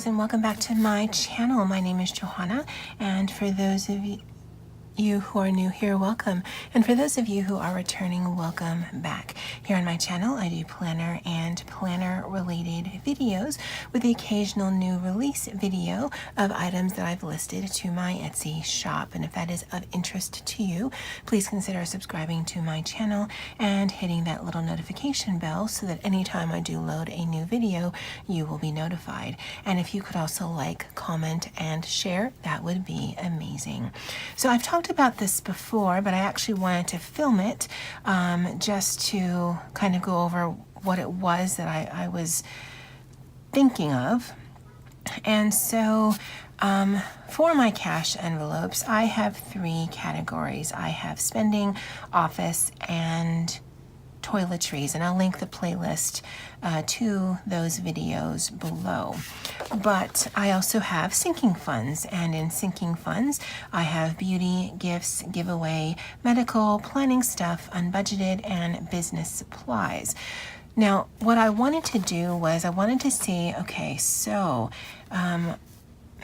and welcome back to my channel. My name is Johanna, and for those of you who are new here, welcome. And for those of you who are returning, welcome back. Here on my channel, I do planner and planner related videos with the occasional new release video of items that I've listed to my Etsy shop. And if that is of interest to you, please consider subscribing to my channel and hitting that little notification bell so that anytime I do load a new video, you will be notified. And if you could also like, comment, and share, that would be amazing. So I've talked about this before, but I actually wanted to film it just to kind of go over what it was that I was thinking of. And so for my cash envelopes, I have three categories. I have spending, office, and toiletries, and I'll link the playlist to those videos below. But I also have sinking funds, and in sinking funds I have beauty, gifts, giveaway, medical, planning stuff, unbudgeted, and business supplies. Now what I wanted to do was I wanted to see, okay, so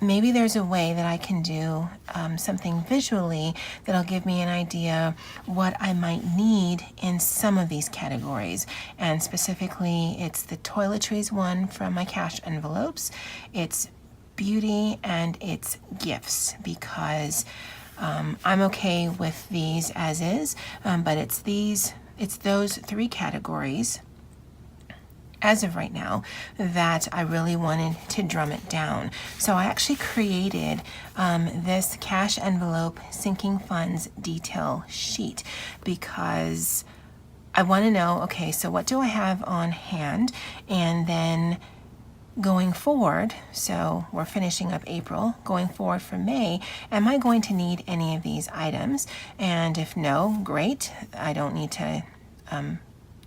maybe there's a way that I can do something visually that'll give me an idea what I might need in some of these categories. And specifically, it's the toiletries one from my cash envelopes, it's beauty, and it's gifts, because I'm okay with these as is, but it's those three categories as of right now that I really wanted to drum it down. So I actually created this cash envelope sinking funds detail sheet because I want to know, okay, so what do I have on hand? And then going forward, so we're finishing up April, going forward for May, am I going to need any of these items? And if no, great, I don't need to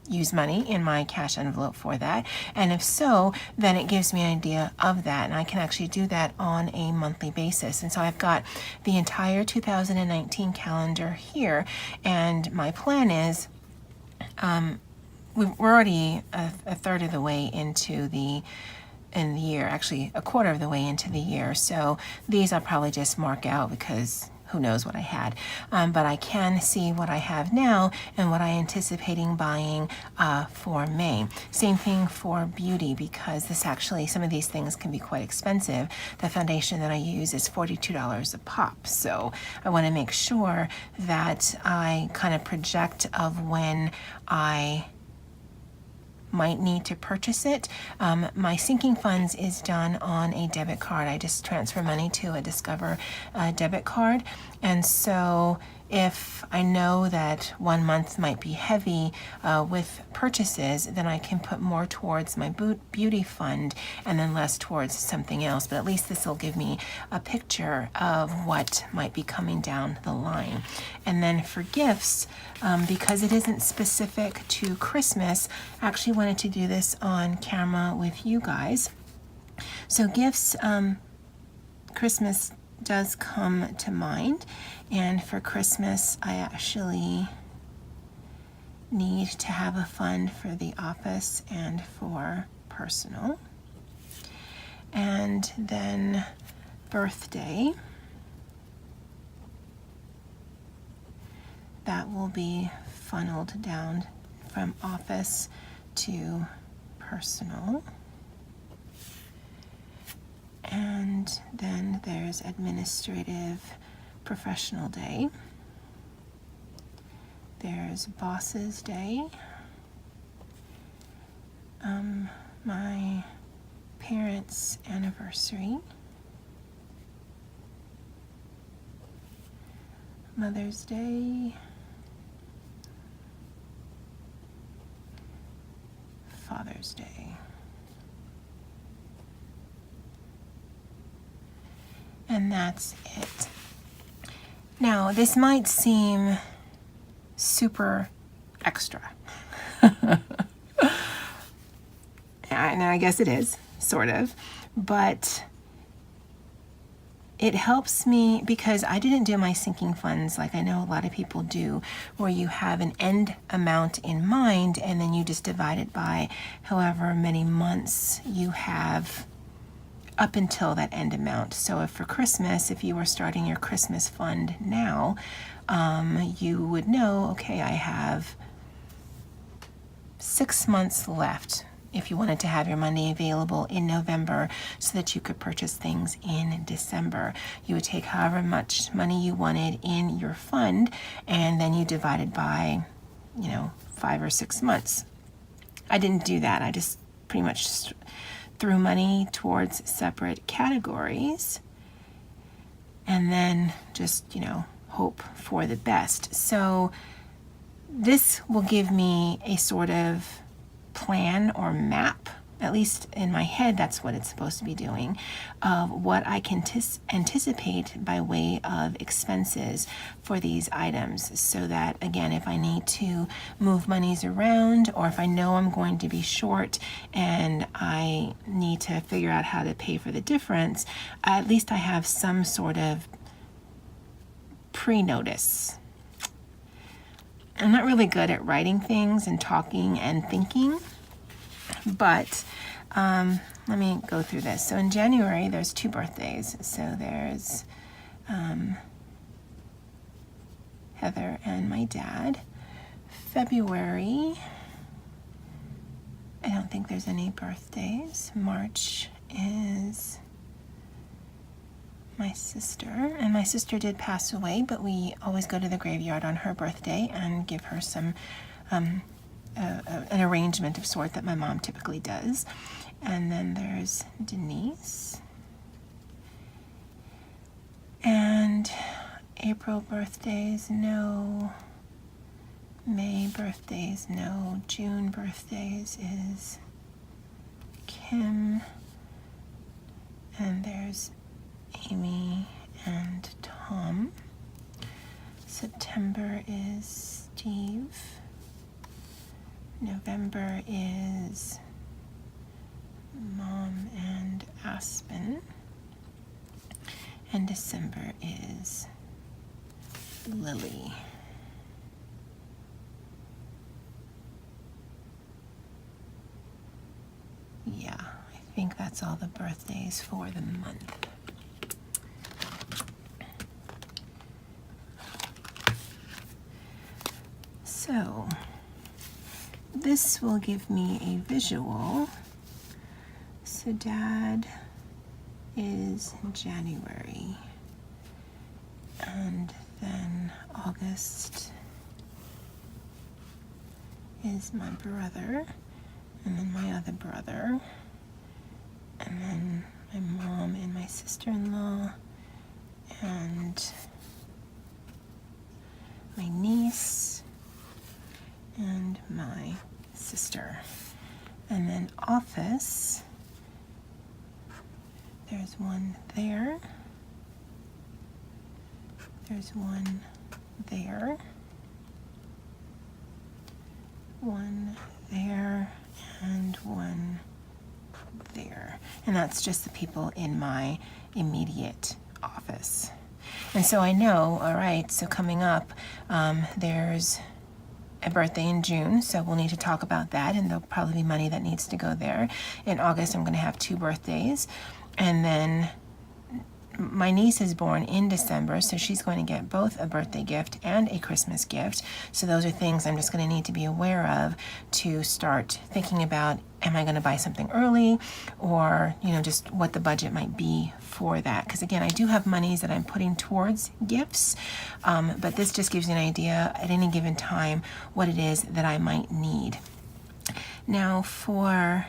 use money in my cash envelope for that. And if so, then it gives me an idea of that, and I can actually do that on a monthly basis. And so I've got the entire 2019 calendar here, and my plan is we're already a third of the way into the year, actually a quarter of the way into the year. So these I'll probably just mark out because who knows what I had, but I can see what I have now and what I'm anticipating buying for May. Same thing for beauty, because this actually, some of these things can be quite expensive. The foundation that I use is $42 a pop, so I want to make sure that I kind of project of when I might need to purchase it. My sinking funds is done on a debit card. I just transfer money to a Discover debit card. And so if I know that 1 month might be heavy with purchases, then I can put more towards my beauty fund and then less towards something else. But at least this will give me a picture of what might be coming down the line. And then for gifts, because it isn't specific to Christmas, I actually wanted to do this on camera with you guys. So gifts, Christmas does come to mind, and for Christmas I actually need to have a fund for the office and for personal. And then birthday, that will be funneled down from office to personal. And then there's administrative professional day. There's boss's day. My parents' anniversary. Mother's Day. Father's Day. And that's it. Now, this might seem super extra. And I guess it is, sort of. But it helps me because I didn't do my sinking funds like I know a lot of people do, where you have an end amount in mind and then you just divide it by however many months you have up until that end amount. So if for Christmas, if you were starting your Christmas fund now, you would know, okay, I have 6 months left if you wanted to have your money available in November so that you could purchase things in December. You would take however much money you wanted in your fund, and then you divide it by, 5 or 6 months. I didn't do that. I just pretty much threw money towards separate categories and then just, hope for the best. So this will give me a sort of plan or map, at least in my head, that's what it's supposed to be doing, of what I can anticipate by way of expenses for these items. So that, again, if I need to move monies around, or if I know I'm going to be short and I need to figure out how to pay for the difference, at least I have some sort of pre-notice. I'm not really good at writing things and talking and thinking, but let me go through this. So in January, there's 2 birthdays. So there's Heather and my dad. February, I don't think there's any birthdays. March is my sister, and my sister did pass away, but we always go to the graveyard on her birthday and give her some an arrangement of sort that my mom typically does. And then there's Denise, and April birthdays, no. May birthdays, no. June birthdays is Kim, and there's Amy and Tom. September is Steve. November is Mom and Aspen. And December is Lily. Yeah, I think that's all the birthdays for the month. So this will give me a visual. So Dad is January, and then August is my brother, and then my other brother, and then my mom and my sister-in-law, and my niece, and my sister. And then office, there's one there, there's one there, one there, and one there. And that's just the people in my immediate office. And so I know, all right, so coming up, there's a birthday in June, so we'll need to talk about that, and there'll probably be money that needs to go there. In August, I'm going to have 2 birthdays, and then my niece is born in December, so she's going to get both a birthday gift and a Christmas gift. So those are things I'm just going to need to be aware of to start thinking about, am I going to buy something early, or just what the budget might be for that. Because again, I do have monies that I'm putting towards gifts, but this just gives you an idea at any given time what it is that I might need. Now for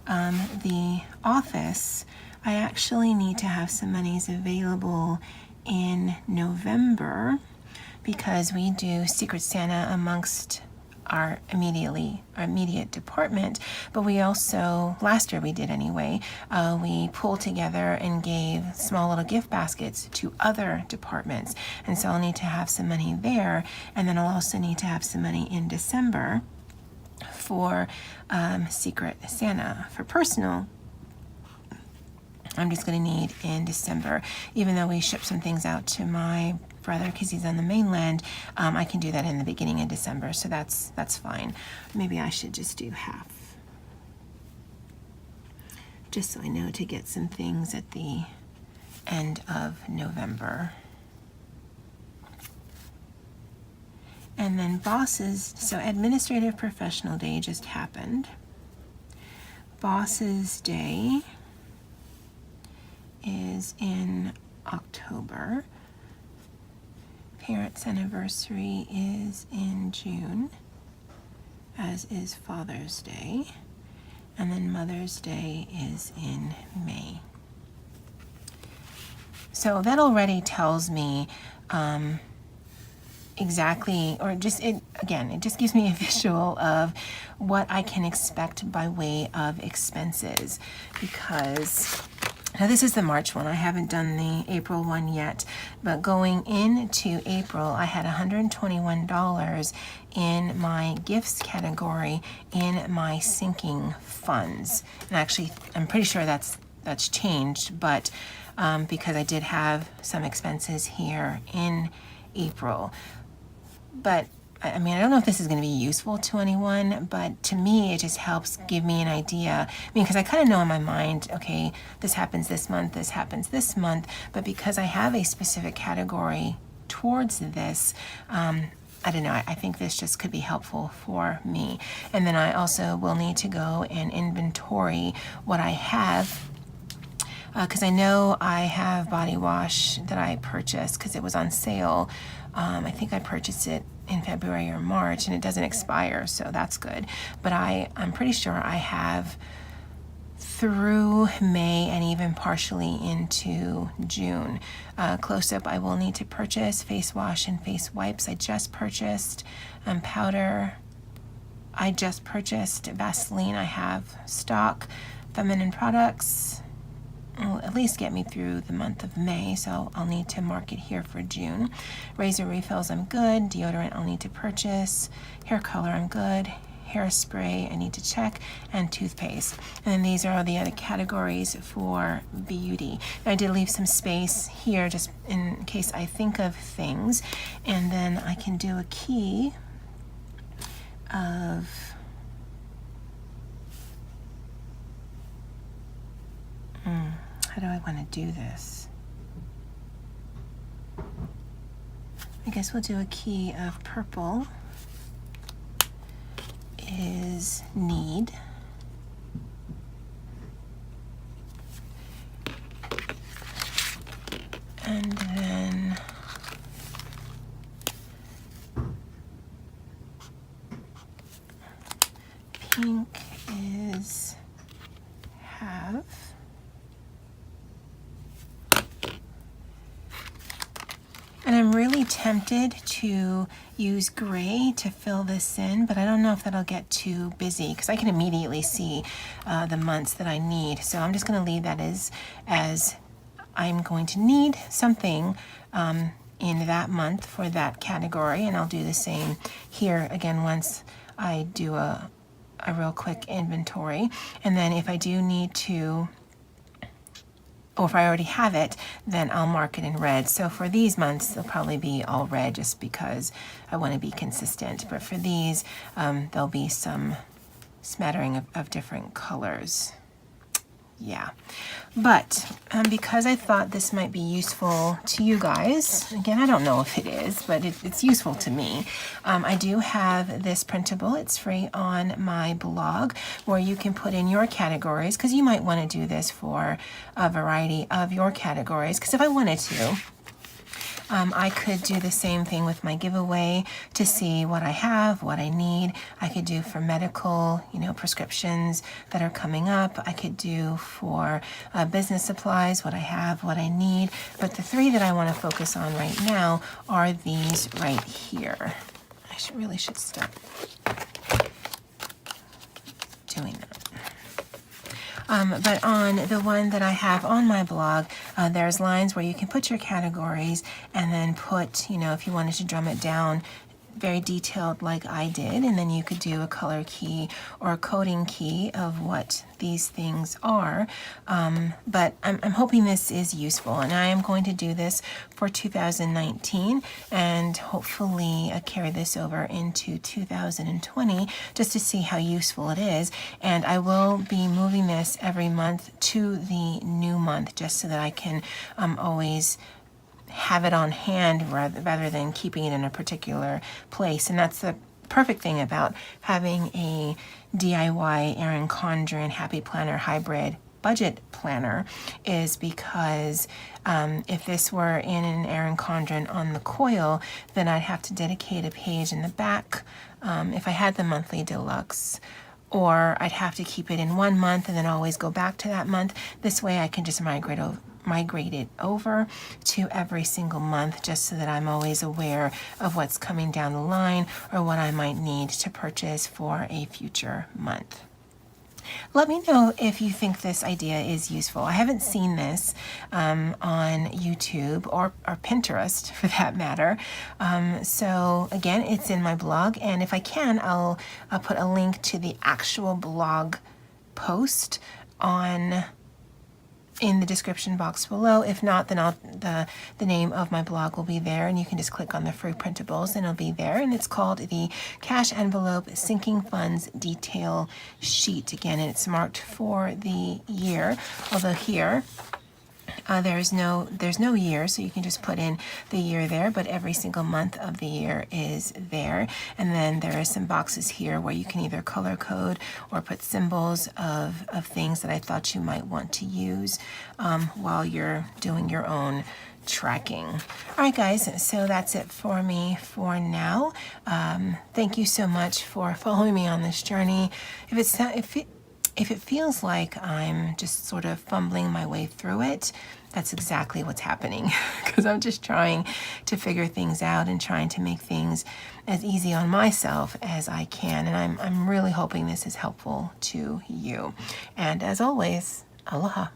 the office, I actually need to have some monies available in November because we do Secret Santa amongst our immediate department, but we also, last year we did anyway, we pulled together and gave small little gift baskets to other departments. And so I'll need to have some money there, and then I'll also need to have some money in December for Secret Santa. For personal, I'm just going to need in December. Even though we ship some things out to my brother because he's on the mainland, I can do that in the beginning of December, so that's fine. Maybe I should just do half. just so I know to get some things at the end of November. And then bosses, so Administrative Professional Day just happened. Bosses Day is in October. Parents' Anniversary is in June, as is Father's Day. And then Mother's Day is in May. So that already tells me exactly, or just, it just gives me a visual of what I can expect by way of expenses, because now this is the March one. I haven't done the April one yet, but going into April, I had $121 in my gifts category in my sinking funds. And actually, I'm pretty sure that's changed, but because I did have some expenses here in April. But I mean, I don't know if this is going to be useful to anyone, but to me, it just helps give me an idea. I mean, because I kind of know in my mind, okay, this happens this month, this happens this month, but because I have a specific category towards this, I don't know, I think this just could be helpful for me. And then I also will need to go and inventory what I have, because I know I have body wash that I purchased because it was on sale. I think I purchased it in February or March, and it doesn't expire, so that's good. But I'm pretty sure I have through May and even partially into June. Close-up, I will need to purchase face wash and face wipes. I just purchased powder. I just purchased Vaseline. I have stock. Feminine products will at least get me through the month of May, so I'll need to mark it here for June. Razor refills, I'm good. Deodorant, I'll need to purchase. Hair color, I'm good. Hairspray, I need to check. And toothpaste. And then these are all the other categories for beauty. And I did leave some space here just in case I think of things. And then I can do a key of how do I want to do this? I guess we'll do a key of purple is need. And then pink is have. And I'm really tempted to use gray to fill this in, but I don't know if that'll get too busy because I can immediately see the months that I need. So I'm just going to leave that as I'm going to need something in that month for that category, and I'll do the same here again once I do a real quick inventory. And then if I do need to, or if I already have it, then I'll mark it in red. So for these months, they'll probably be all red just because I want to be consistent. But for these, there'll be some smattering of different colors. Yeah. But because I thought this might be useful to you guys, again, I don't know if it is, but it's useful to me. I do have this printable. It's free on my blog where you can put in your categories, because you might want to do this for a variety of your categories. Because if I wanted to, I could do the same thing with my giveaway to see what I have, what I need. I could do for medical, prescriptions that are coming up. I could do for business supplies, what I have, what I need. But the three that I want to focus on right now are these right here. I really should stop doing that. But on the one that I have on my blog, there's lines where you can put your categories and then put, if you wanted to drum it down very detailed like I did, and then you could do a color key or a coding key of what these things are. But I'm hoping this is useful, and I am going to do this for 2019 and hopefully carry this over into 2020 just to see how useful it is. And I will be moving this every month to the new month just so that I can always have it on hand rather than keeping it in a particular place. And that's the perfect thing about having a DIY Erin Condren Happy Planner hybrid budget planner, is because if this were in an Erin Condren on the coil, then I'd have to dedicate a page in the back if I had the monthly deluxe, or I'd have to keep it in 1 month and then always go back to that month. This way I can just migrate it over to every single month, just so that I'm always aware of what's coming down the line or what I might need to purchase for a future month. Let me know if you think this idea is useful. I haven't seen this on YouTube or Pinterest for that matter. So again, it's in my blog, and if I can, I'll put a link to the actual blog post in the description box below. If not, then the name of my blog will be there, and you can just click on the free printables and it'll be there. And it's called the Cash Envelope Sinking Funds Detail Sheet. Again, it's marked for the year, although here there's no year, so you can just put in the year there, but every single month of the year is there. And then there are some boxes here where you can either color code or put symbols of things that I thought you might want to use while you're doing your own tracking. All right, guys, so that's it for me for now. Thank you so much for following me on this journey. If it feels like I'm just sort of fumbling my way through it, that's exactly what's happening, because I'm just trying to figure things out and trying to make things as easy on myself as I can. And I'm really hoping this is helpful to you. And as always, aloha.